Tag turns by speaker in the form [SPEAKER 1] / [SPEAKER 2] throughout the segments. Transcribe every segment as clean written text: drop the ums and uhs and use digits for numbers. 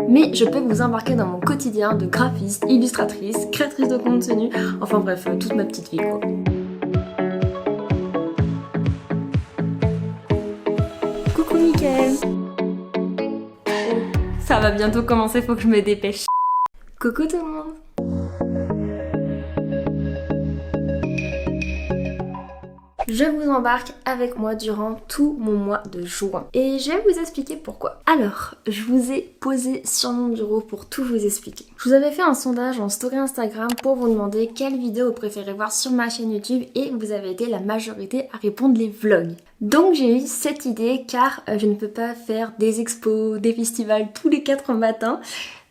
[SPEAKER 1] mais je peux vous embarquer dans mon quotidien de graphiste, illustratrice, créatrice de contenu, enfin bref, toute ma petite vie quoi. Coucou Mickaël. Ça va bientôt commencer, faut que je me dépêche. Coucou tout le monde. Je vous embarque avec moi durant tout mon mois de juin. Et je vais vous expliquer pourquoi. Alors, je vous ai posé sur mon bureau pour tout vous expliquer. Je vous avais fait un sondage en story Instagram pour vous demander quelle vidéo vous préférez voir sur ma chaîne YouTube et vous avez été la majorité à répondre les vlogs. Donc j'ai eu cette idée car je ne peux pas faire des expos, des festivals tous les 4 matins,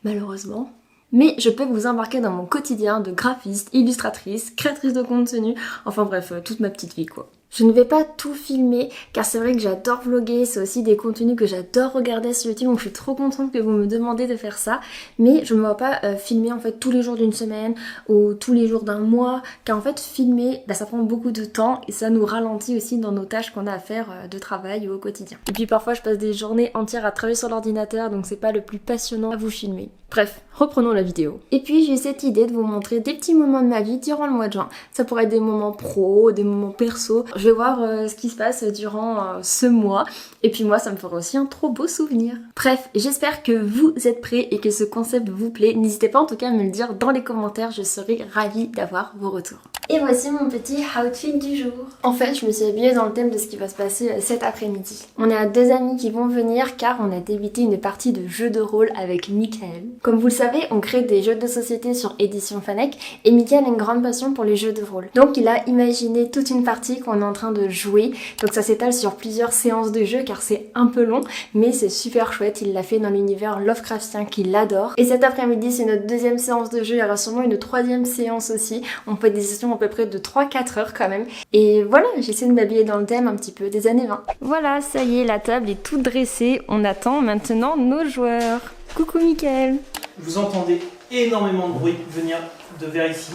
[SPEAKER 1] malheureusement. Mais je peux vous embarquer dans mon quotidien de graphiste, illustratrice, créatrice de contenu, enfin bref, toute ma petite vie quoi. Je ne vais pas tout filmer car c'est vrai que j'adore vlogger, c'est aussi des contenus que j'adore regarder sur YouTube, donc je suis trop contente que vous me demandez de faire ça. Mais je ne me vois pas filmer en fait tous les jours d'une semaine ou tous les jours d'un mois, car en fait filmer, ça prend beaucoup de temps et ça nous ralentit aussi dans nos tâches qu'on a à faire de travail ou au quotidien. Et puis parfois je passe des journées entières à travailler sur l'ordinateur, donc c'est pas le plus passionnant à vous filmer. Bref, reprenons la vidéo. Et puis j'ai eu cette idée de vous montrer des petits moments de ma vie durant le mois de juin. Ça pourrait être des moments pro, des moments perso. Je vais voir ce qui se passe durant ce mois. Et puis moi, ça me fera aussi un trop beau souvenir. Bref, j'espère que vous êtes prêts et que ce concept vous plaît. N'hésitez pas en tout cas à me le dire dans les commentaires. Je serai ravie d'avoir vos retours. Et voici mon petit outfit du jour. En fait, je me suis habillée dans le thème de ce qui va se passer cet après-midi. On a 2 amis qui vont venir car on a débuté une partie de jeu de rôle avec Mickaël. Comme vous le savez, on crée des jeux de société sur Édition Fanac et Mickaël a une grande passion pour les jeux de rôle. Donc il a imaginé toute une partie qu'on est en train de jouer. Donc ça s'étale sur plusieurs séances de jeu car c'est un peu long, mais c'est super chouette. Il l'a fait dans l'univers Lovecraftien qu'il adore. Et cet après-midi, c'est notre 2e séance de jeu. Il y aura sûrement une 3e séance aussi. On peut des sessions à peu près de 3-4 heures quand même. Et voilà, j'essaie de m'habiller dans le thème un petit peu des années 20. Voilà, ça y est, la table est toute dressée. On attend maintenant nos joueurs. Coucou Mickaël.
[SPEAKER 2] Vous entendez énormément de bruit venir de vers ici,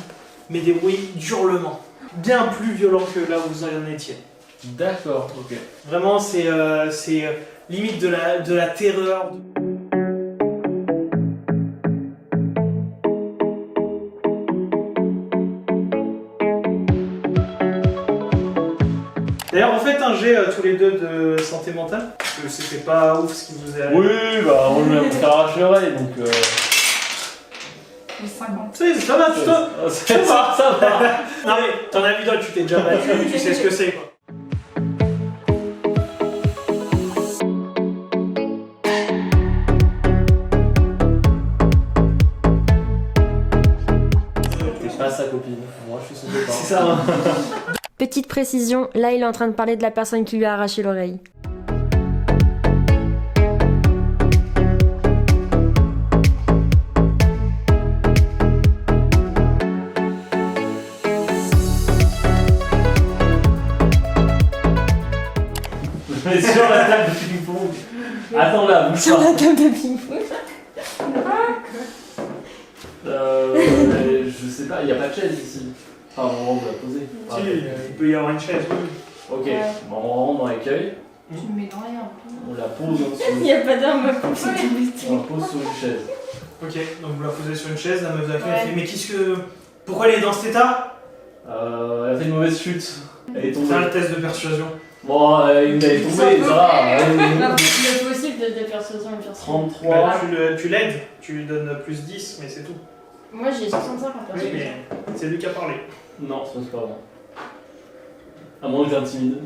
[SPEAKER 2] mais des bruits d'hurlements, bien plus violents que là où vous en étiez.
[SPEAKER 3] D'accord, ok.
[SPEAKER 2] Vraiment, c'est limite de la terreur. D'ailleurs, vous faites un jet tous les deux de santé mentale, parce que c'était pas ouf ce qui vous est arrivé.
[SPEAKER 3] Oui, bah on lui a arraché l'oreille donc.
[SPEAKER 4] 50.
[SPEAKER 2] Ça va, toi.
[SPEAKER 3] Ça va.
[SPEAKER 2] Non mais, t'en as vu d'autres, tu t'es déjà battu, tu sais ce que c'est quoi.
[SPEAKER 3] C'est pas sa copine, moi je suis son copain.
[SPEAKER 2] C'est ça.
[SPEAKER 1] Petite précision, là il est en train de parler de la personne qui lui a arraché l'oreille.
[SPEAKER 3] Mais sur la table de ping-pong. Attends là, bouge
[SPEAKER 1] Sur
[SPEAKER 3] pas.
[SPEAKER 1] la table de ping-pong.
[SPEAKER 3] Je sais pas, il n'y a pas de chaise ici. Enfin, on rentre, on va poser.
[SPEAKER 2] Si, il peut y avoir une chaise, oui.
[SPEAKER 3] Ok, bon, on rentre dans l'accueil,
[SPEAKER 4] Tu me mets dans rien.
[SPEAKER 3] on la pose
[SPEAKER 1] Il n'y
[SPEAKER 3] sur,
[SPEAKER 1] a pas d'arme pour
[SPEAKER 3] on la pose sur une chaise.
[SPEAKER 2] Ok, donc vous la posez sur une chaise, la meuf d'accueil elle fait mais qu'est-ce que... Pourquoi elle est dans cet état?
[SPEAKER 3] Elle a fait une mauvaise chute. Elle est
[SPEAKER 2] C'est
[SPEAKER 3] tombée.
[SPEAKER 2] un test de persuasion.
[SPEAKER 3] Bon, elle est tombée, ça va.
[SPEAKER 1] Le possible de persuasion et persuasion.
[SPEAKER 3] 33.
[SPEAKER 2] Bah, tu l'aides, tu lui donnes plus 10, mais c'est tout.
[SPEAKER 1] Moi j'ai 65 en
[SPEAKER 2] Oui, mais c'est lui qui a parlé.
[SPEAKER 3] Non, c'est pas bon. À moins que j'intimide.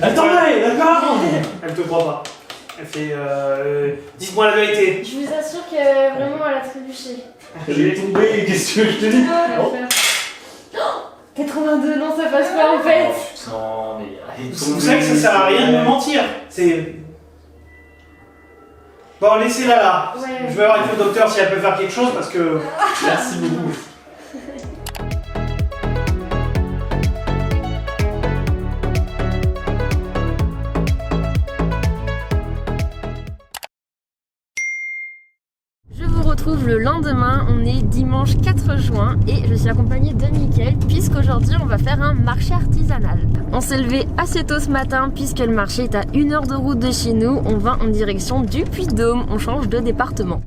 [SPEAKER 2] Attendez, d'accord. Elle te croit pas. Elle fait dites-moi la vérité.
[SPEAKER 1] Je vous assure que vraiment elle a trébuché.
[SPEAKER 3] Elle est tombée, qu'est-ce que je te dis? Oh.
[SPEAKER 1] 82, non ça passe pas en fait.
[SPEAKER 3] Oh putain, mais elle est tombée.
[SPEAKER 2] Vous savez que ça sert à rien de me mentir. C'est... Bon, laissez-la là.
[SPEAKER 1] Ouais.
[SPEAKER 2] Je vais voir avec le docteur si elle peut faire quelque chose parce que...
[SPEAKER 3] Merci beaucoup.
[SPEAKER 1] retrouve le lendemain, on est dimanche 4 juin et je suis accompagnée de Mickaël puisqu'aujourd'hui on va faire un marché artisanal. On s'est levé assez tôt ce matin puisque le marché est à 1 heure de route de chez nous. On va en direction du Puy-de-Dôme, on change de département.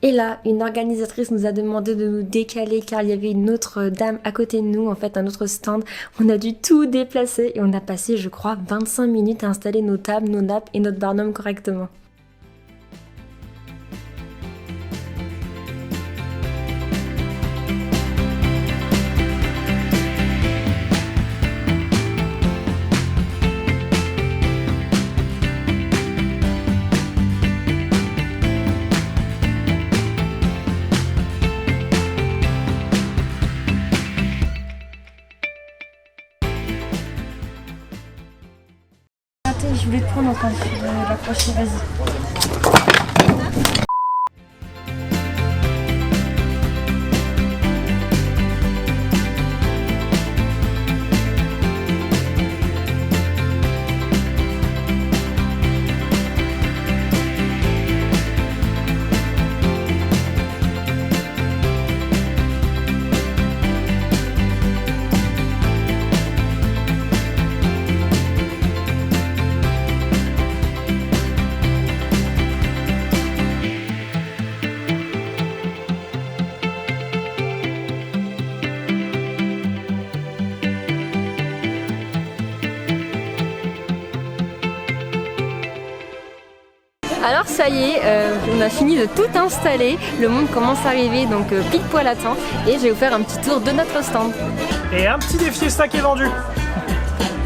[SPEAKER 1] Et là, une organisatrice nous a demandé de nous décaler car il y avait une autre dame à côté de nous, en fait un autre stand. On a dû tout déplacer et on a passé, je crois, 25 minutes à installer nos tables, nos nappes et notre barnum correctement. Je voulais te prendre en compte de l'accrocher, vas-y. Alors ça y est, on a fini de tout installer, le monde commence à arriver donc pile poil à temps et je vais vous faire un petit tour de notre stand.
[SPEAKER 2] Et un petit défi stack est vendu.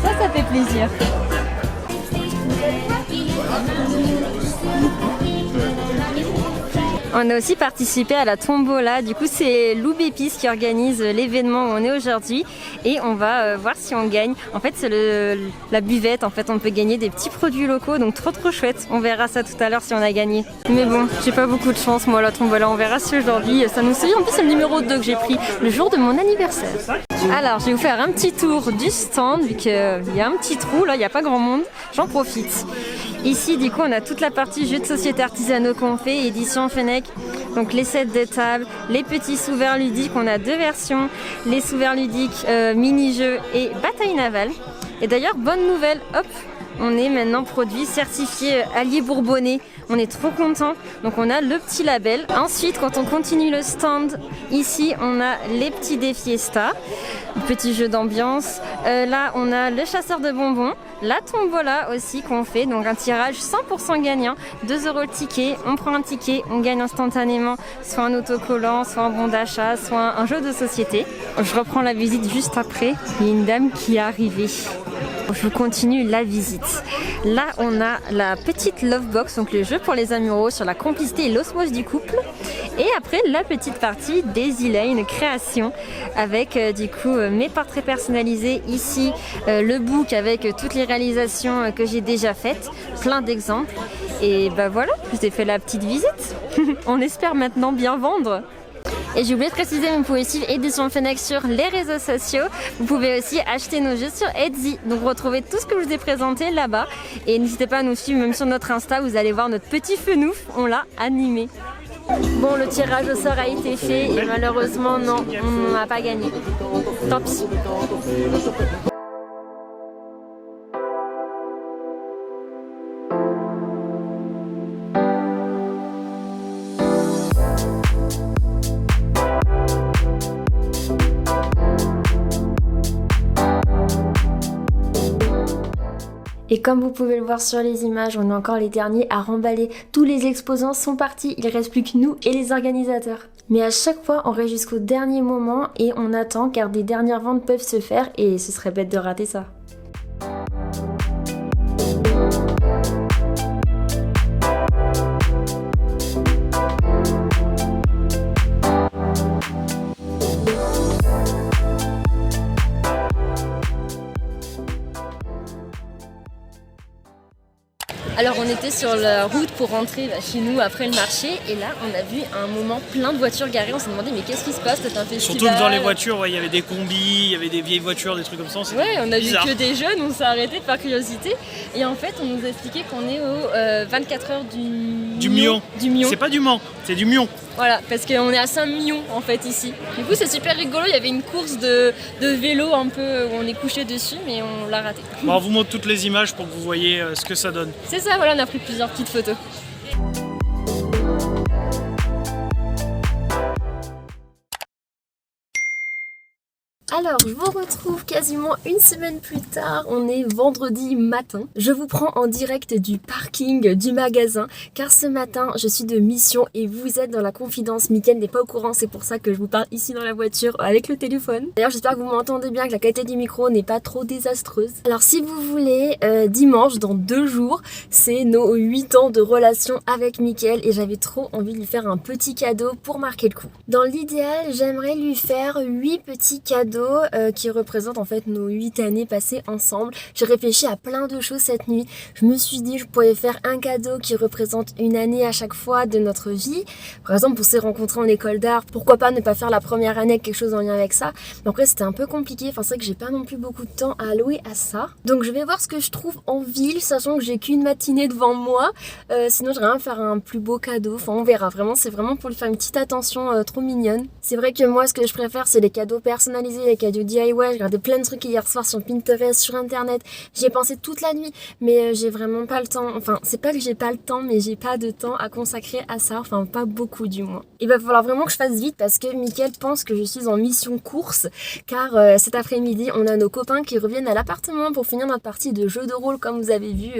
[SPEAKER 1] Ça fait plaisir. On a aussi participé à la tombola, du coup c'est Lou Bépis qui organise l'événement où on est aujourd'hui et on va voir si on gagne. En fait c'est la buvette, en fait on peut gagner des petits produits locaux donc trop chouette. On verra ça tout à l'heure si on a gagné. Mais bon, j'ai pas beaucoup de chance moi la tombola, on verra si aujourd'hui ça nous suit. En plus c'est le numéro 2 que j'ai pris le jour de mon anniversaire. Alors je vais vous faire un petit tour du stand vu qu'il y a un petit trou là, il n'y a pas grand monde, j'en profite. Ici du coup on a toute la partie jeux de société artisanaux qu'on fait, édition Fennec. Donc les sets de table, les petits sous-verts ludiques, on a deux versions, les sous-verts ludiques mini-jeux et bataille navale. Et d'ailleurs bonne nouvelle, hop, on est maintenant produit certifié Allier Bourbonnais. On est trop contents, donc on a le petit label. Ensuite, quand on continue le stand, ici on a les petits défis Esta, petit jeu d'ambiance. Là on a le chasseur de bonbons, la tombola aussi qu'on fait, donc un tirage 100% gagnant, 2 € le ticket, on prend un ticket, on gagne instantanément soit un autocollant, soit un bon d'achat, soit un jeu de société. Je reprends la visite juste après, il y a une dame qui est arrivée. Je continue la visite. Là, on a la petite Love Box, donc le jeu pour les amoureux sur la complicité et l'osmose du couple. Et après, la petite partie des Elaine création avec du coup mes portraits personnalisés. Ici, le book avec toutes les réalisations que j'ai déjà faites, plein d'exemples. Et bah voilà, je vous ai fait la petite visite. On espère maintenant bien vendre. Et j'ai oublié de préciser, vous pouvez suivre Édition Fennec sur les réseaux sociaux. Vous pouvez aussi acheter nos jeux sur Etsy. Donc retrouvez tout ce que je vous ai présenté là-bas. Et n'hésitez pas à nous suivre même sur notre Insta, vous allez voir notre petit fenouf, on l'a animé. Bon, le tirage au sort a été fait et malheureusement non, on n'a pas gagné. Tant pis. Et comme vous pouvez le voir sur les images, on est encore les derniers à remballer. Tous les exposants sont partis, il reste plus que nous et les organisateurs. Mais à chaque fois, on reste jusqu'au dernier moment et on attend car des dernières ventes peuvent se faire et ce serait bête de rater ça. Alors on était sur la route pour rentrer chez nous après le marché et là on a vu un moment plein de voitures garées, on s'est demandé mais qu'est-ce qui se passe, c'est un festival.
[SPEAKER 2] Surtout que dans les voitures, il y avait des combis, il y avait des vieilles voitures, des trucs comme ça.
[SPEAKER 1] Ouais, on a
[SPEAKER 2] bizarre.
[SPEAKER 1] vu que des jeunes, on s'est arrêté par curiosité et en fait on nous a expliqué qu'on est au 24 heures du Mion.
[SPEAKER 2] C'est pas du Mans, c'est du Mion.
[SPEAKER 1] Voilà, parce qu'on est à Saint-Mion en fait ici. Du coup c'est super rigolo, il y avait une course de vélo un peu où on est couché dessus mais on l'a raté.
[SPEAKER 2] Bon, on vous montre toutes les images pour que vous voyez ce que ça donne.
[SPEAKER 1] C'est ça, voilà, on a pris plusieurs petites photos. Alors, je vous retrouve quasiment une semaine plus tard, on est vendredi matin. Je vous prends en direct du parking du magasin, car ce matin, je suis de mission et vous êtes dans la confidence. Mickaël n'est pas au courant, c'est pour ça que je vous parle ici dans la voiture avec le téléphone. D'ailleurs, j'espère que vous m'entendez bien, que la qualité du micro n'est pas trop désastreuse. Alors, si vous voulez, dimanche, dans 2 jours, c'est nos 8 ans de relation avec Mickaël et j'avais trop envie de lui faire un petit cadeau pour marquer le coup. Dans l'idéal, j'aimerais lui faire 8 petits cadeaux qui représente en fait nos 8 années passées ensemble. J'ai réfléchi à plein de choses cette nuit. Je me suis dit je pourrais faire un cadeau qui représente une année à chaque fois de notre vie. Par exemple, pour s'est rencontrés en école d'art, pourquoi pas ne pas faire la première année avec quelque chose en lien avec ça. Mais après c'était un peu compliqué, enfin c'est vrai que j'ai pas non plus beaucoup de temps à allouer à ça. Donc je vais voir ce que je trouve en ville, sachant que j'ai qu'une matinée devant moi. Sinon j'aimerais bien faire un plus beau cadeau, enfin on verra. Vraiment, c'est vraiment pour lui faire une petite attention trop mignonne. C'est vrai que moi ce que je préfère c'est les cadeaux personnalisés, les cadeaux DIY. J'ai regardé plein de trucs hier soir sur Pinterest, sur internet. J'y ai pensé toute la nuit, mais j'ai vraiment pas le temps. Enfin, c'est pas que j'ai pas le temps, mais j'ai pas de temps à consacrer à ça. Enfin, pas beaucoup du moins. Il va falloir vraiment que je fasse vite parce que Mickaël pense que je suis en mission course. Car cet après-midi, on a nos copains qui reviennent à l'appartement pour finir notre partie de jeu de rôle comme vous avez vu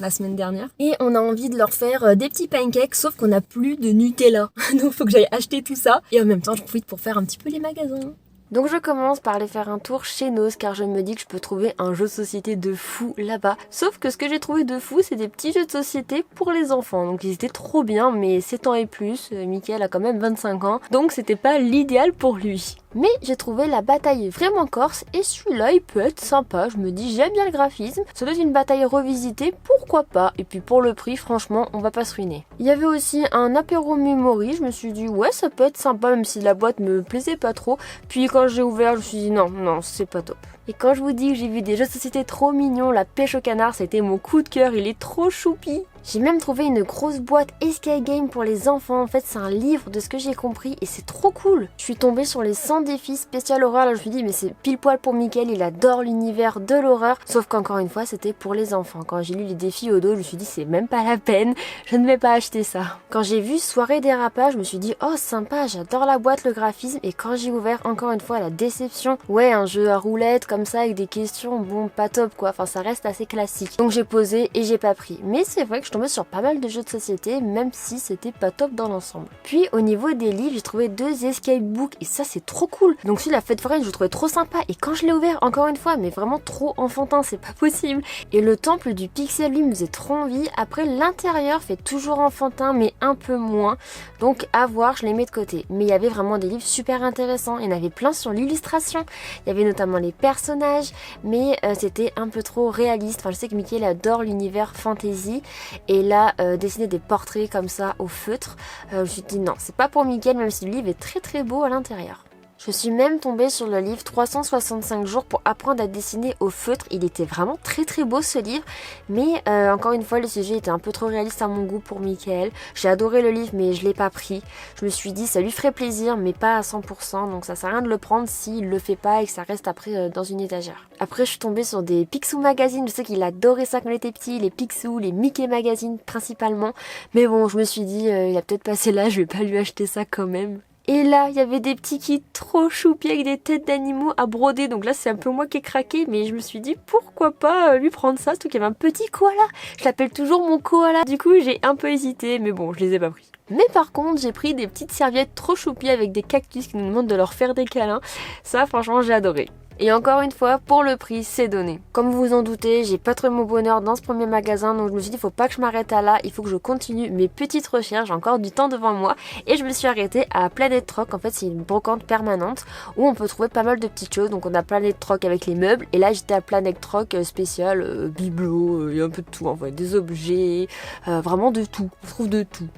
[SPEAKER 1] la semaine dernière. Et on a envie de leur faire des petits pancakes, sauf qu'on a plus de Nutella. Donc faut que j'aille acheter tout ça. Et en même temps, je profite pour faire un petit peu les magasins. Donc je commence par aller faire un tour chez Noz car je me dis que je peux trouver un jeu de société de fou là-bas. Sauf que ce que j'ai trouvé de fou, c'est des petits jeux de société pour les enfants. Donc ils étaient trop bien, mais 7 ans et plus, Mickaël a quand même 25 ans, donc c'était pas l'idéal pour lui. Mais j'ai trouvé la bataille vraiment corse et celui-là il peut être sympa, je me dis j'aime bien le graphisme, ça doit être une bataille revisitée, pourquoi pas, et puis pour le prix franchement on va pas se ruiner. Il y avait aussi un apéro memory, je me suis dit ouais ça peut être sympa même si la boîte me plaisait pas trop, puis quand j'ai ouvert je me suis dit non c'est pas top. Et quand je vous dis que j'ai vu des jeux de société trop mignons, la pêche au canard c'était mon coup de cœur, il est trop choupi. J'ai même trouvé une grosse boîte Escape Game pour les enfants, en fait c'est un livre de ce que j'ai compris et c'est trop cool. Je suis tombée sur les 100 défis spécial horreur, là je me suis dit mais c'est pile poil pour Mickaël, il adore l'univers de l'horreur, sauf qu'encore une fois c'était pour les enfants. Quand j'ai lu les défis au dos, je me suis dit c'est même pas la peine, je ne vais pas acheter ça. Quand j'ai vu Soirée dérapage, je me suis dit oh sympa, j'adore la boîte, le graphisme, et quand j'ai ouvert encore une fois la déception, ouais un jeu à roulette comme ça avec des questions, bon pas top quoi, enfin ça reste assez classique. Donc j'ai posé et j'ai pas pris, mais c'est vrai que je tombais sur pas mal de jeux de société, même si c'était pas top dans l'ensemble. Puis au niveau des livres, j'ai trouvé 2 escape books et ça c'est trop cool. Donc celui de la fête foraine, je le trouvais trop sympa et quand je l'ai ouvert, encore une fois, mais vraiment trop enfantin, c'est pas possible. Et le temple du pixel lui me faisait trop envie. Après l'intérieur fait toujours enfantin mais un peu moins. Donc à voir, je les mets de côté. Mais il y avait vraiment des livres super intéressants. Il y en avait plein sur l'illustration. Il y avait notamment les personnages, mais c'était un peu trop réaliste. Enfin je sais que Mickaël adore l'univers fantasy et là dessiner des portraits comme ça au feutre, je me suis dit non c'est pas pour Mickaël même si le livre est très très beau à l'intérieur. Je suis même tombée sur le livre 365 jours pour apprendre à dessiner au feutre. Il était vraiment très très beau ce livre. Mais encore une fois le sujet était un peu trop réaliste à mon goût pour Mickaël. J'ai adoré le livre mais je l'ai pas pris. Je me suis dit ça lui ferait plaisir mais pas à 100%. Donc ça sert à rien de le prendre s'il le fait pas et que ça reste après dans une étagère. Après je suis tombée sur des Picsou Magazine. Je sais qu'il adorait ça quand il était petit. Les Picsou, les Mickey Magazine principalement. Mais bon je me suis dit il a peut-être passé là, je vais pas lui acheter ça quand même. Et là, il y avait des petits kits trop choupis avec des têtes d'animaux à broder. Donc là, c'est un peu moi qui ai craqué, mais je me suis dit pourquoi pas lui prendre ça, surtout qu'il y avait un petit koala. Je l'appelle toujours mon koala. Du coup, j'ai un peu hésité, mais bon, je les ai pas pris. Mais par contre, j'ai pris des petites serviettes trop choupies avec des cactus qui nous demandent de leur faire des câlins. Ça, franchement, j'ai adoré. Et encore une fois, pour le prix, c'est donné. Comme vous vous en doutez, j'ai pas trouvé mon bonheur dans ce premier magasin, donc je me suis dit, faut pas que je m'arrête à là, il faut que je continue mes petites recherches, j'ai encore du temps devant moi, et je me suis arrêtée à Planet Rock. En fait, c'est une brocante permanente où on peut trouver pas mal de petites choses. Donc on a Planet Rock avec les meubles, et là j'étais à Planet Rock spécial bibelot, il y a un peu de tout en fait, des objets, vraiment de tout. On trouve de tout.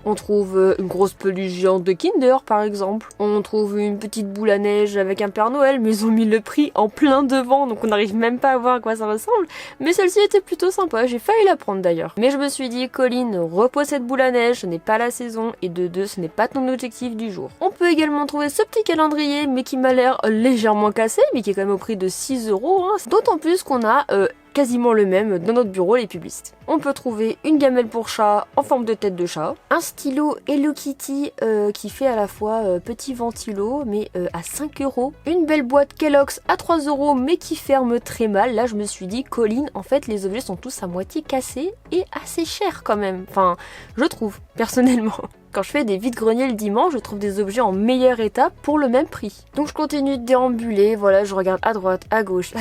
[SPEAKER 1] On trouve une grosse peluche géante de Kinder par exemple. On trouve une petite boule à neige avec un Père Noël, mais ils ont mis le prix en plein devant, donc on n'arrive même pas à voir à quoi ça ressemble. Mais celle-ci était plutôt sympa, j'ai failli la prendre d'ailleurs. Mais je me suis dit, Colline, repose cette boule à neige, ce n'est pas la saison, et de deux, ce n'est pas ton objectif du jour. On peut également trouver ce petit calendrier, mais qui m'a l'air légèrement cassé, mais qui est quand même au prix de 6 €. D'autant plus qu'on a quasiment le même dans notre bureau les publicistes. On peut trouver une gamelle pour chat en forme de tête de chat, un stylo Hello Kitty qui fait à la fois petit ventilo mais à 5 €, une belle boîte Kellogg's à 3 € mais qui ferme très mal. Là je me suis dit, Colline, en fait les objets sont tous à moitié cassés et assez chers quand même, enfin je trouve personnellement. Quand je fais des vides-greniers le dimanche, je trouve des objets en meilleur état pour le même prix. Donc je continue de déambuler, voilà, je regarde à droite, à gauche,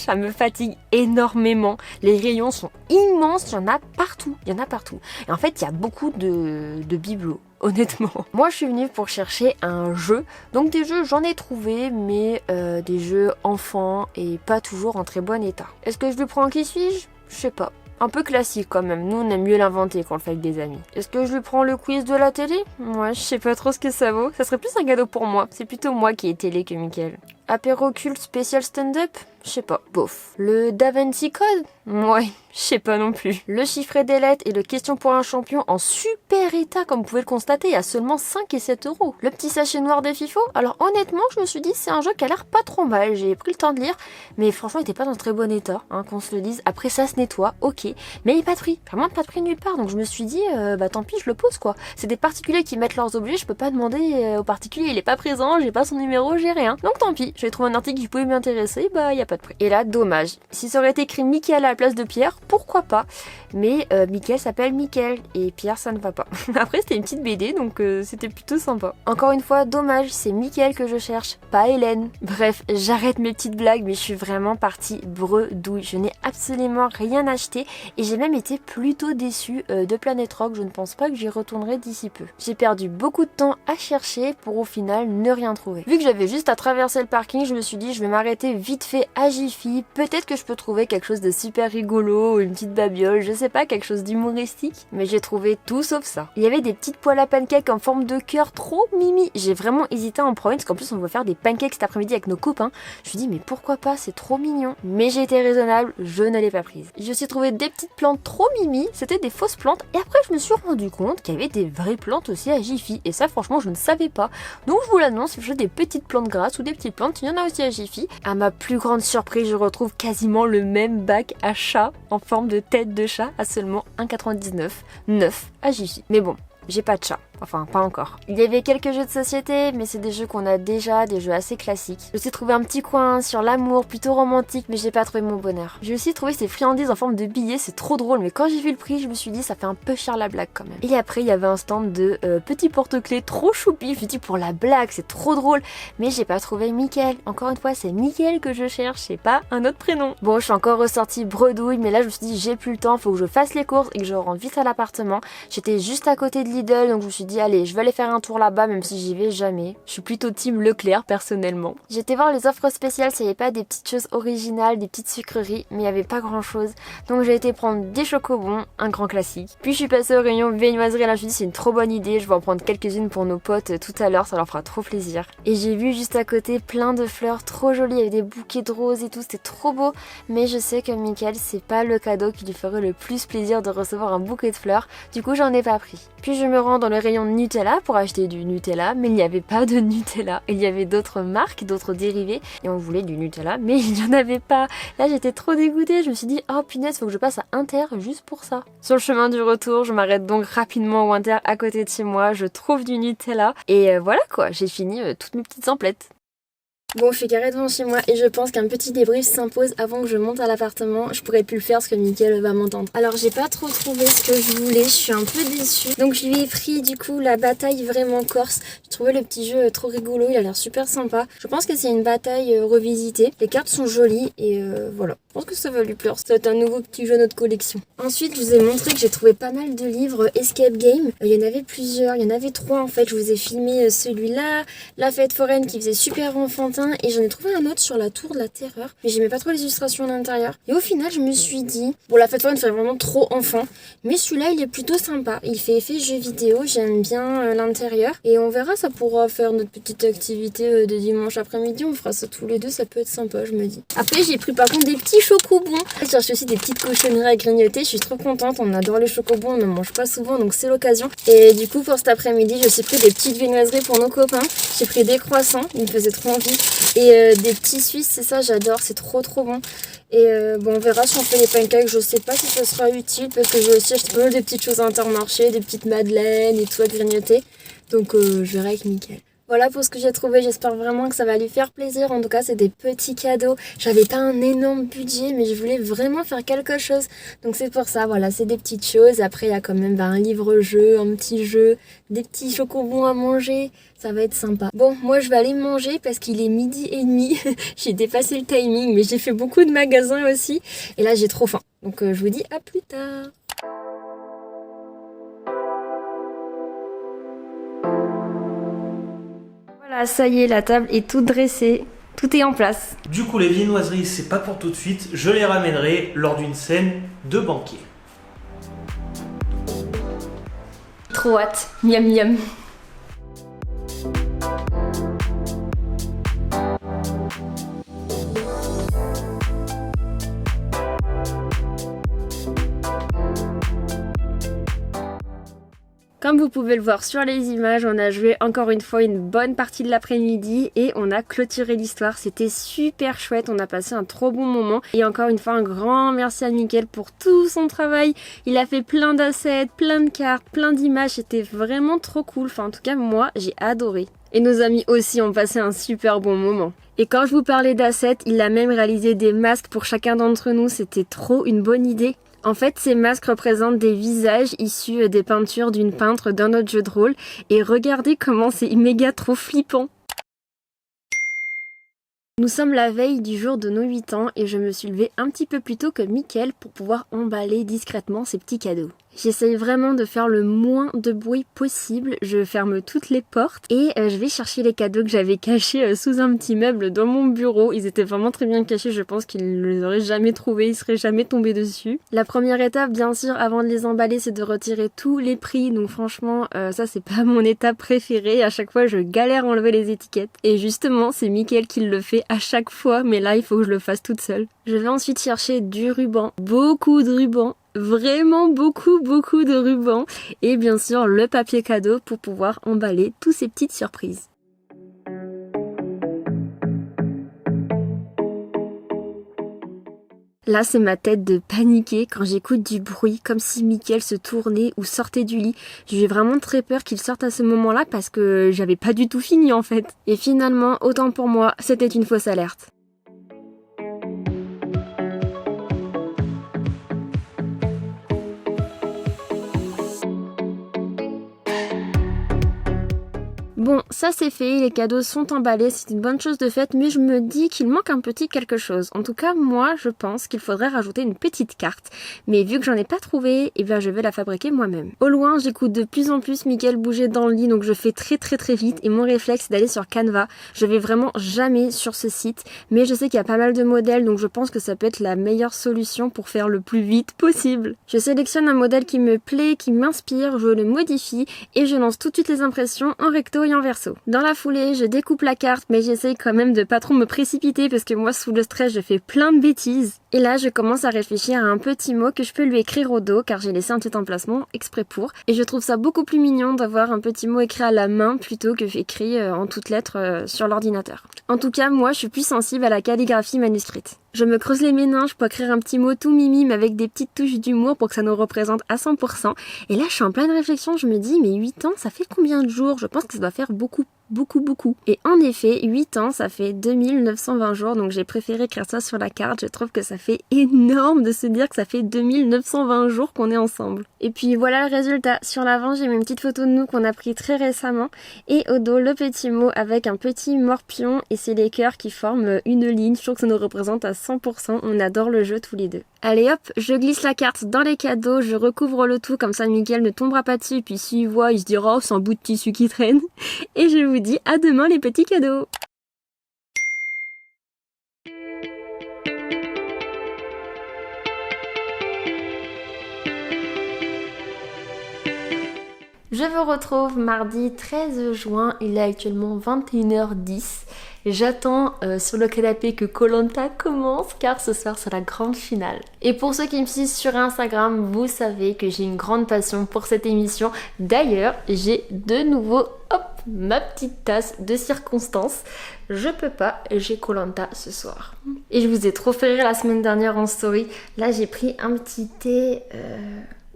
[SPEAKER 1] ça me fatigue énormément. Les rayons sont immenses, il y en a partout, Et en fait, il y a beaucoup de bibelots. Honnêtement. Moi je suis venue pour chercher un jeu. Donc des jeux j'en ai trouvé, mais des jeux enfants et pas toujours en très bon état. Est-ce que je lui prends Qui suis-je? Je sais pas. Un peu classique quand même, nous on aime mieux l'inventer quand on le fait avec des amis. Est-ce que je lui prends le quiz de la télé? Ouais, je sais pas trop ce que ça vaut. Ça serait plus un cadeau pour moi, c'est plutôt moi qui ai télé que Mickaël. Apéro culte spécial stand-up? Je sais pas, bof. Le Da Vinci Code? Ouais, je sais pas non plus. Le chiffret des lettres et le question pour un champion en super état, comme vous pouvez le constater, à seulement 5 et 7 €. Le petit sachet noir des FIFO? Alors honnêtement, je me suis dit, c'est un jeu qui a l'air pas trop mal. J'ai pris le temps de lire, mais franchement, il était pas dans très bon état, qu'on se le dise. Après ça se nettoie, ok, mais il n'est pas de prix. Vraiment pas de prix nulle part, donc je me suis dit, bah tant pis, je le pose quoi. C'est des particuliers qui mettent leurs objets, je peux pas demander aux particuliers, il est pas présent, j'ai pas son numéro, j'ai rien. Donc tant pis, je vais trouver un article qui pouvait m'intéresser, bah y a pas de prix. Et là, dommage. Si ça aurait été écrit Mickaël à la place de Pierre, pourquoi pas? Mais Mickaël s'appelle Mickaël et Pierre ça ne va pas. Après c'était une petite BD donc c'était plutôt sympa. Encore une fois, dommage, c'est Mickaël que je cherche, pas Hélène. Bref, j'arrête mes petites blagues mais je suis vraiment partie bredouille. Je n'ai absolument rien acheté et j'ai même été plutôt déçue de Planet Rock. Je ne pense pas que j'y retournerai d'ici peu. J'ai perdu beaucoup de temps à chercher pour au final ne rien trouver. Vu que j'avais juste à traverser le parking, je me suis dit je vais m'arrêter vite fait à Jiffy. Peut-être que je peux trouver quelque chose de super rigolo, une petite babiole, je sais pas, quelque chose d'humoristique. Mais j'ai trouvé tout sauf ça. Il y avait des petites poêles à pancakes en forme de cœur trop mimi. J'ai vraiment hésité à en prendre une parce qu'en plus on va faire des pancakes cet après-midi avec nos copains. Je me suis dit mais pourquoi pas, c'est trop mignon. Mais j'ai été raisonnable, je ne l'ai pas prise. J'ai aussi trouvé des petites plantes trop mimi, c'était des fausses plantes. Et après je me suis rendu compte qu'il y avait des vraies plantes aussi à Jiffy. Et ça franchement je ne savais pas. Donc je vous l'annonce, si je fais des petites plantes grasses ou des petites plantes, il y en a aussi à Jiffy. À ma plus grande surprise, je retrouve quasiment le même bac à chat en forme de tête de chat à seulement 1,99 €, neuf à Jiffy. Mais bon, j'ai pas de chat. Enfin, pas encore. Il y avait quelques jeux de société, mais c'est des jeux qu'on a déjà, des jeux assez classiques. J'ai aussi trouvé un petit coin sur l'amour, plutôt romantique, mais j'ai pas trouvé mon bonheur. J'ai aussi trouvé ces friandises en forme de billets, c'est trop drôle, mais quand j'ai vu le prix, je me suis dit, ça fait un peu cher la blague quand même. Et après, il y avait un stand de petits porte-clés trop choupi. Je me suis dit, pour la blague, c'est trop drôle, mais j'ai pas trouvé Mickaël. Encore une fois, c'est Mickaël que je cherche, c'est pas un autre prénom. Bon, je suis encore ressortie bredouille, mais là, je me suis dit, j'ai plus le temps, faut que je fasse les courses et que je rentre vite à l'appartement. J'étais juste à côté de Lidl, donc je me suis dit, allez, je vais aller faire un tour là-bas, même si j'y vais jamais. Je suis plutôt team Leclerc, personnellement. J'étais voir les offres spéciales, s'il n'y avait pas des petites choses originales, des petites sucreries, mais il n'y avait pas grand-chose. Donc j'ai été prendre des chocobons, un grand classique. Puis je suis passée au rayon viennoiserie, là je me suis dit, c'est une trop bonne idée, je vais en prendre quelques-unes pour nos potes tout à l'heure, ça leur fera trop plaisir. Et j'ai vu juste à côté plein de fleurs trop jolies, il y avait des bouquets de roses et tout, c'était trop beau. Mais je sais que Mickaël, c'est pas le cadeau qui lui ferait le plus plaisir de recevoir un bouquet de fleurs, du coup j'en ai pas pris. Puis je me rends dans le rayon rayon Nutella pour acheter du Nutella, mais il n'y avait pas de Nutella. Il y avait d'autres marques, d'autres dérivés, et on voulait du Nutella, mais il n'y en avait pas. Là, j'étais trop dégoûtée, je me suis dit, oh punaise, faut que je passe à Inter juste pour ça. Sur le chemin du retour, je m'arrête donc rapidement au Inter à côté de chez moi, je trouve du Nutella, et voilà quoi, j'ai fini toutes mes petites emplettes. Bon, je suis carré devant chez moi et je pense qu'un petit débrief s'impose avant que je monte à l'appartement. Je pourrais plus le faire parce que Mickaël va m'entendre. Alors, j'ai pas trop trouvé ce que je voulais, je suis un peu déçue. Donc, je lui ai pris du coup la bataille vraiment corse. J'ai trouvé le petit jeu trop rigolo, il a l'air super sympa. Je pense que c'est une bataille revisitée. Les cartes sont jolies et voilà. Je pense que ça va lui plaire. C'est un nouveau petit jeu de notre collection. Ensuite, je vous ai montré que j'ai trouvé pas mal de livres Escape Game. Il y en avait plusieurs, il y en avait 3 en fait. Je vous ai filmé celui-là, La Fête Foraine qui faisait super enfantin. Et j'en ai trouvé un autre sur la Tour de la Terreur, mais j'aimais pas trop les illustrations à l'intérieur. Et au final, je me suis dit, bon, La Fête Foraine fait vraiment trop enfant, mais celui-là, il est plutôt sympa. Il fait effet jeu vidéo, j'aime bien l'intérieur. Et on verra, ça pourra faire notre petite activité de dimanche après-midi. On fera ça tous les deux, ça peut être sympa, je me dis. Après, j'ai pris par contre des petits chocobons. Je cherche aussi des petites cochonneries à grignoter. Je suis trop contente, on adore les chocobons, on ne mange pas souvent, donc c'est l'occasion. Et du coup, pour cet après-midi, je me suis pris des petites viennoiseries pour nos copains. J'ai pris des croissants, ils me faisaient trop envie. Et des petits suisses, c'est ça, j'adore, c'est trop bon. Et bon, on verra si on fait les pancakes, je sais pas si ça sera utile parce que j'ai aussi acheté pas mal de petites choses à Intermarché, des petites madeleines et tout à grignoter. Donc je verrai avec Mickaël. Voilà pour ce que j'ai trouvé, j'espère vraiment que ça va lui faire plaisir. En tout cas, c'est des petits cadeaux. J'avais pas un énorme budget, mais je voulais vraiment faire quelque chose. Donc c'est pour ça, voilà, c'est des petites choses. Après, il y a quand même un livre-jeu, un petit jeu, des petits chocobons à manger. Ça va être sympa. Bon, moi je vais aller manger parce qu'il est 12h30. J'ai dépassé le timing, mais j'ai fait beaucoup de magasins aussi. Et là, j'ai trop faim. Donc je vous dis à plus tard. Voilà, ça y est, la table est toute dressée, tout est en place.
[SPEAKER 2] Du coup, les viennoiseries, c'est pas pour tout de suite. Je les ramènerai lors d'une scène de banquet.
[SPEAKER 1] Trop hâte, miam miam. Comme vous pouvez le voir sur les images, on a joué encore une fois une bonne partie de l'après-midi et on a clôturé l'histoire. C'était super chouette, on a passé un trop bon moment. Et encore une fois, un grand merci à Mickaël pour tout son travail. Il a fait plein d'assets, plein de cartes, plein d'images. C'était vraiment trop cool. Enfin, en tout cas, moi, j'ai adoré. Et nos amis aussi ont passé un super bon moment. Et quand je vous parlais d'assets, il a même réalisé des masques pour chacun d'entre nous. C'était trop une bonne idée. En fait, ces masques représentent des visages issus des peintures d'une peintre d'un autre jeu de rôle. Et regardez comment c'est méga trop flippant. Nous sommes la veille du jour de nos 8 ans et je me suis levée un petit peu plus tôt que Mickaël pour pouvoir emballer discrètement ces petits cadeaux. J'essaye vraiment de faire le moins de bruit possible, je ferme toutes les portes et je vais chercher les cadeaux que j'avais cachés sous un petit meuble dans mon bureau. Ils étaient vraiment très bien cachés, je pense qu'ils ne les auraient jamais trouvés, ils seraient jamais tombés dessus. La première étape, bien sûr, avant de les emballer, c'est de retirer tous les prix. Donc franchement, ça c'est pas mon étape préférée. À chaque fois, je galère à enlever les étiquettes. Et justement, c'est Mickaël qui le fait à chaque fois, mais là, il faut que je le fasse toute seule. Je vais ensuite chercher du ruban, beaucoup de ruban. Vraiment beaucoup de ruban et bien sûr le papier cadeau pour pouvoir emballer toutes ces petites surprises. Là c'est ma tête de paniquer quand j'écoute du bruit comme si Mickaël se tournait ou sortait du lit. J'ai vraiment très peur qu'il sorte à ce moment-là parce que j'avais pas du tout fini en fait. Et finalement, autant pour moi, c'était une fausse alerte. Bon, ça c'est fait, les cadeaux sont emballés, c'est une bonne chose de faite, mais je me dis qu'il manque un petit quelque chose. En tout cas, moi, je pense qu'il faudrait rajouter une petite carte. Mais vu que j'en ai pas trouvé, eh bien je vais la fabriquer moi-même. Au loin, j'écoute de plus en plus Mickaël bouger dans le lit, donc je fais très vite. Et mon réflexe, c'est d'aller sur Canva. Je vais vraiment jamais sur ce site, mais je sais qu'il y a pas mal de modèles, donc je pense que ça peut être la meilleure solution pour faire le plus vite possible. Je sélectionne un modèle qui me plaît, qui m'inspire, je le modifie, et je lance tout de suite les impressions en recto et en verso. Dans la foulée, je découpe la carte, mais j'essaye quand même de pas trop me précipiter parce que moi, sous le stress, je fais plein de bêtises. Et là, je commence à réfléchir à un petit mot que je peux lui écrire au dos, car j'ai laissé un petit emplacement exprès pour. Et je trouve ça beaucoup plus mignon d'avoir un petit mot écrit à la main plutôt que écrit en toutes lettres sur l'ordinateur. En tout cas, moi, je suis plus sensible à la calligraphie manuscrite. Je me creuse les méninges pour écrire un petit mot tout mimi, mais avec des petites touches d'humour pour que ça nous représente à 100%. Et là, je suis en pleine réflexion, je me dis, mais 8 ans, ça fait combien de jours? Je pense que ça doit faire beaucoup. Et en effet, 8 ans, ça fait 2920 jours, donc j'ai préféré écrire ça sur la carte. Je trouve que ça fait énorme de se dire que ça fait 2920 jours qu'on est ensemble. Et puis voilà le résultat. Sur l'avant, j'ai mis une petite photo de nous qu'on a pris très récemment. Et au dos, le petit mot avec un petit morpion, et c'est les cœurs qui forment une ligne. Je trouve que ça nous représente à 100%. On adore le jeu tous les deux. Allez hop, je glisse la carte dans les cadeaux, je recouvre le tout, comme ça Mickaël ne tombera pas dessus, et puis s'il voit, il se dira, oh, c'est un bout de tissu qui traîne. Et je vous dis à demain les petits cadeaux. Je vous retrouve mardi 13 juin, il est actuellement 21h10. J'attends sur le canapé que Koh Lanta commence car ce soir c'est la grande finale. Et pour ceux qui me suivent sur Instagram, vous savez que j'ai une grande passion pour cette émission. D'ailleurs, j'ai de nouveau ma petite tasse de circonstance. Je peux pas, j'ai Koh Lanta ce soir. Et je vous ai trop fait rire la semaine dernière en story. Là j'ai pris un petit thé...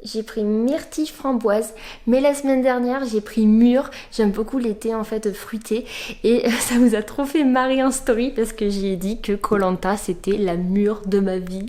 [SPEAKER 1] J'ai pris myrtille framboise, mais la semaine dernière j'ai pris mûre. J'aime beaucoup les thés en fait fruités et ça vous a trop fait marrer en story parce que j'ai dit que Koh Lanta c'était la mûre de ma vie.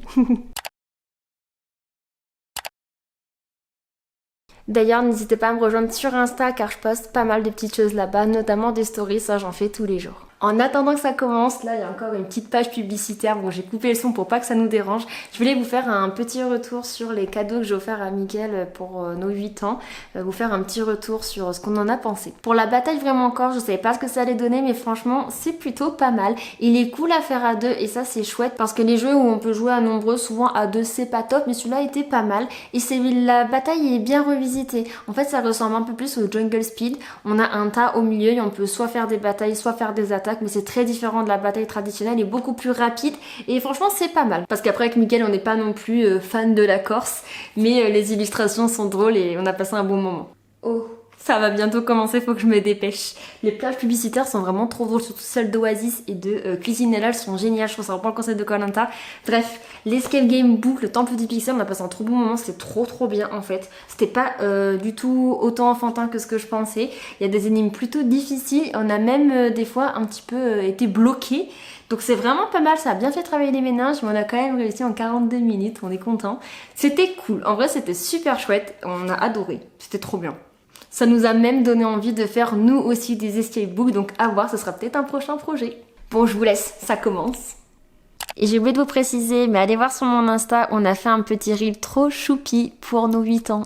[SPEAKER 1] D'ailleurs, n'hésitez pas à me rejoindre sur Insta car je poste pas mal de petites choses là-bas, notamment des stories, ça j'en fais tous les jours. En attendant que ça commence, là il y a encore une petite page publicitaire, bon j'ai coupé le son pour pas que ça nous dérange. Je voulais vous faire un petit retour sur les cadeaux que j'ai offerts à Mickaël pour nos 8 ans, vous faire un petit retour sur ce qu'on en a pensé. Pour la bataille vraiment encore, je savais pas ce que ça allait donner mais franchement c'est plutôt pas mal. Il est cool à faire à deux et ça c'est chouette parce que les jeux où on peut jouer à nombreux, souvent à deux c'est pas top, mais celui-là était pas mal et la bataille est bien revisitée. En fait ça ressemble un peu plus au Jungle Speed, on a un tas au milieu et on peut soit faire des batailles, soit faire des attaques, mais c'est très différent de la bataille traditionnelle et beaucoup plus rapide et franchement c'est pas mal parce qu'après avec Mickaël on n'est pas non plus fan de la Corse mais les illustrations sont drôles et on a passé un bon moment. Oh, ça va bientôt commencer, faut que je me dépêche. Les plages publicitaires sont vraiment trop drôles, surtout celles d'Oasis et de Cuisinella, elles sont géniales, je trouve ça reprend le concept de Koh Lanta. Bref, l'escape game book, le temple du pixel, on a passé un trop bon moment, c'était trop bien en fait. C'était pas du tout autant enfantin que ce que je pensais. Il y a des énigmes plutôt difficiles, on a même des fois un petit peu été bloqués. Donc c'est vraiment pas mal, ça a bien fait travailler les méninges, mais on a quand même réussi en 42 minutes, on est content. C'était cool, en vrai c'était super chouette, on a adoré, c'était trop bien. Ça nous a même donné envie de faire nous aussi des escape books, donc à voir, ce sera peut-être un prochain projet. Bon, je vous laisse, ça commence. Et j'ai oublié de vous préciser, mais allez voir sur mon Insta, on a fait un petit reel trop choupi pour nos 8 ans.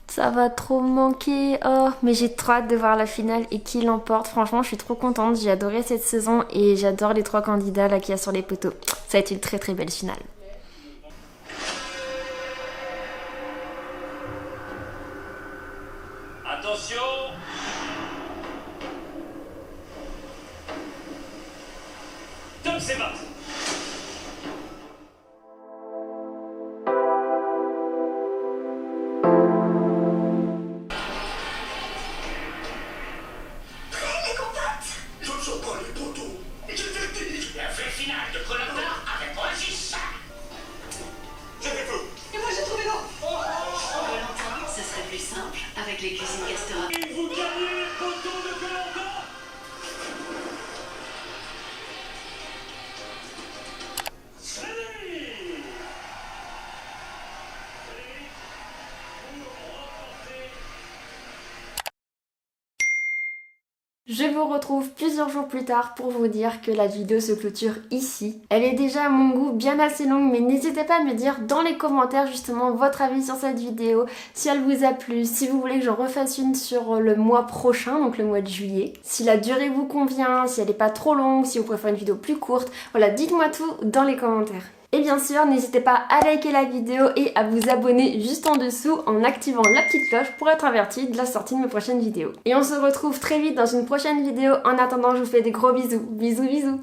[SPEAKER 1] Ça va trop me manquer, oh, mais j'ai trop hâte de voir la finale et qui l'emporte. Franchement, je suis trop contente, j'ai adoré cette saison et j'adore les 3 candidats là qu'il y a sur les poteaux. Ça va être une très belle finale.
[SPEAKER 4] Attention! Top, c'est parti!
[SPEAKER 5] Avec les cuisines Castora.
[SPEAKER 4] Et vous gagnez les poteaux de Koh Lanta.
[SPEAKER 1] Je vous retrouve plusieurs jours plus tard pour vous dire que la vidéo se clôture ici. Elle est déjà à mon goût bien assez longue, mais n'hésitez pas à me dire dans les commentaires justement votre avis sur cette vidéo, si elle vous a plu, si vous voulez que j'en refasse une sur le mois prochain, donc le mois de juillet, si la durée vous convient, si elle n'est pas trop longue, si vous préférez une vidéo plus courte, voilà, dites-moi tout dans les commentaires. Et bien sûr, n'hésitez pas à liker la vidéo et à vous abonner juste en dessous en activant la petite cloche pour être averti de la sortie de mes prochaines vidéos. Et on se retrouve très vite dans une prochaine vidéo. En attendant, je vous fais des gros bisous. Bisous bisous.